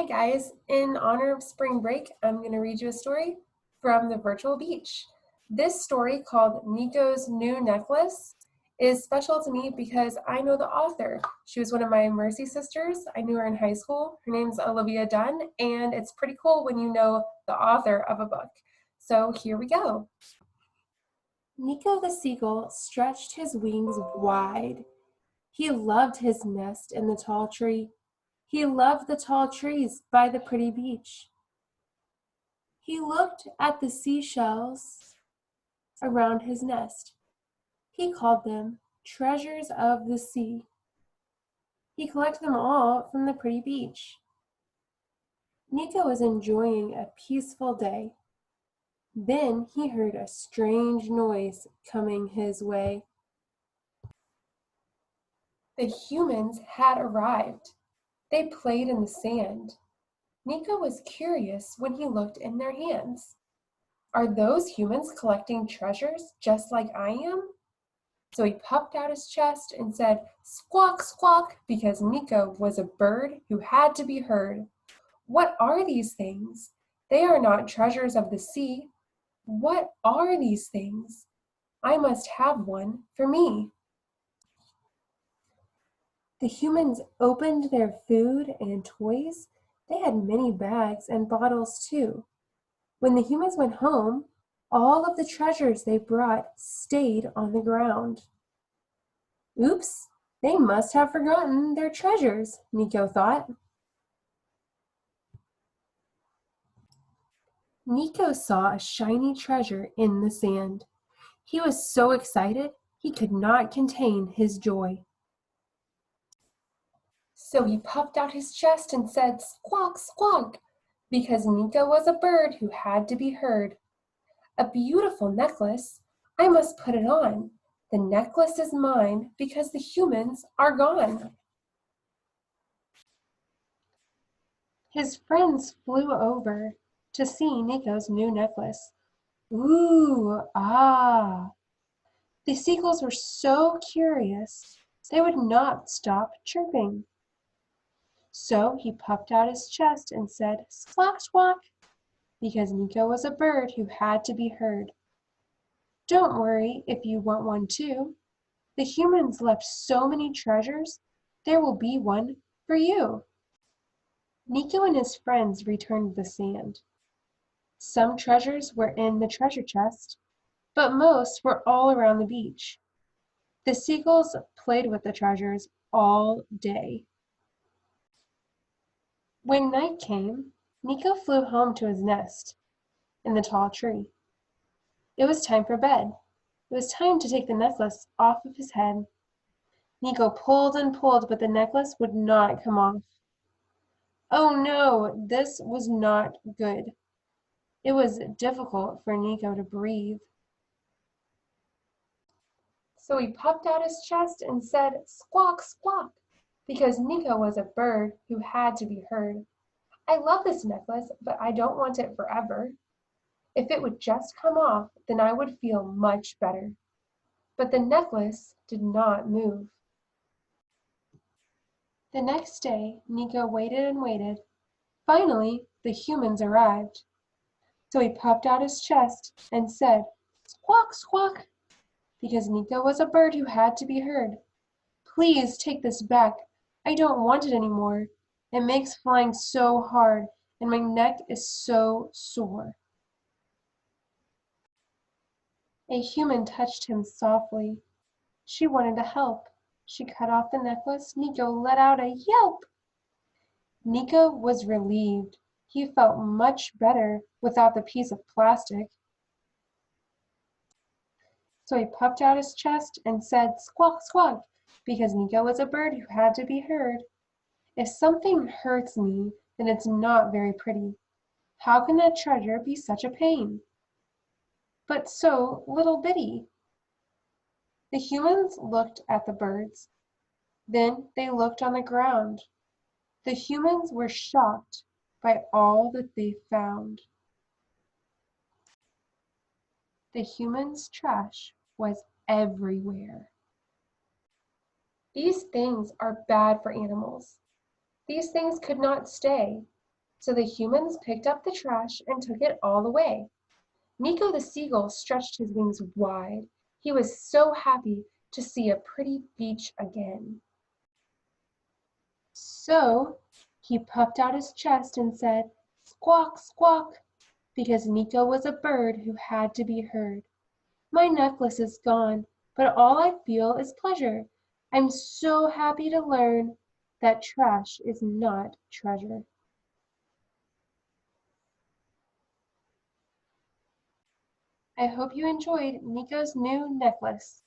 Hi guys, in honor of spring break, I'm going to read you a story from the virtual beach. This story, called Nico's New Necklace, is special to me because I know the author. She was one of my Mercy sisters. I knew her in high school. Her name's Olivia Dunn, and it's pretty cool when you know the author of a book. So here we go. Nico the seagull stretched his wings wide. He loved his nest in the tall tree. He loved the tall trees by the pretty beach. He looked at the seashells around his nest. He called them treasures of the sea. He collected them all from the pretty beach. Nico was enjoying a peaceful day. Then he heard a strange noise coming his way. The humans had arrived. They played in the sand. Nico was curious when he looked in their hands. Are those humans collecting treasures just like I am? So he puffed out his chest and said, "Squawk, squawk," because Nico was a bird who had to be heard. What are these things? They are not treasures of the sea. What are these things? I must have one for me. The humans opened their food and toys. They had many bags and bottles too. When the humans went home, all of the treasures they brought stayed on the ground. Oops, they must have forgotten their treasures, Nico thought. Nico saw a shiny treasure in the sand. He was so excited he could not contain his joy. So he puffed out his chest and said, "Squawk, squawk," because Nico was a bird who had to be heard. A beautiful necklace. I must put it on. The necklace is mine because the humans are gone. His friends flew over to see Nico's new necklace. Ooh, ah. The seagulls were so curious they would not stop chirping. So he puffed out his chest and said, "Squawk, squawk," because Nico was a bird who had to be heard. Don't worry if you want one too. The humans left so many treasures, there will be one for you. Nico and his friends returned to the sand. Some treasures were in the treasure chest, but most were all around the beach. The seagulls played with the treasures all day. When night came, Nico flew home to his nest in the tall tree. It was time for bed. It was time to take the necklace off of his head. Nico pulled and pulled, but the necklace would not come off. Oh no, this was not good. It was difficult for Nico to breathe. So he puffed out his chest and said, "Squawk, squawk," because Nico was a bird who had to be heard. I love this necklace, but I don't want it forever. If it would just come off, then I would feel much better. But the necklace did not move. The next day, Nico waited and waited. Finally, the humans arrived. So he puffed out his chest and said, "Squawk, squawk," because Nico was a bird who had to be heard. Please take this back. I don't want it anymore. It makes flying so hard, and my neck is so sore. A human touched him softly. She wanted to help. She cut off the necklace. Nico let out a yelp. Nico was relieved. He felt much better without the piece of plastic. So he puffed out his chest and said, "Squawk, squawk," because Nico was a bird who had to be heard. If something hurts me, then it's not very pretty. How can that treasure be such a pain? But so little bitty. The humans looked at the birds. Then they looked on the ground. The humans were shocked by all that they found. The humans' trash was everywhere. These things are bad for animals. These things could not stay. So the humans picked up the trash and took it all away. Nico the seagull stretched his wings wide. He was so happy to see a pretty beach again. So he puffed out his chest and said, "Squawk, squawk," because Nico was a bird who had to be heard. "My necklace is gone, but all I feel is pleasure. I'm so happy to learn that trash is not treasure." I hope you enjoyed Nico's new necklace.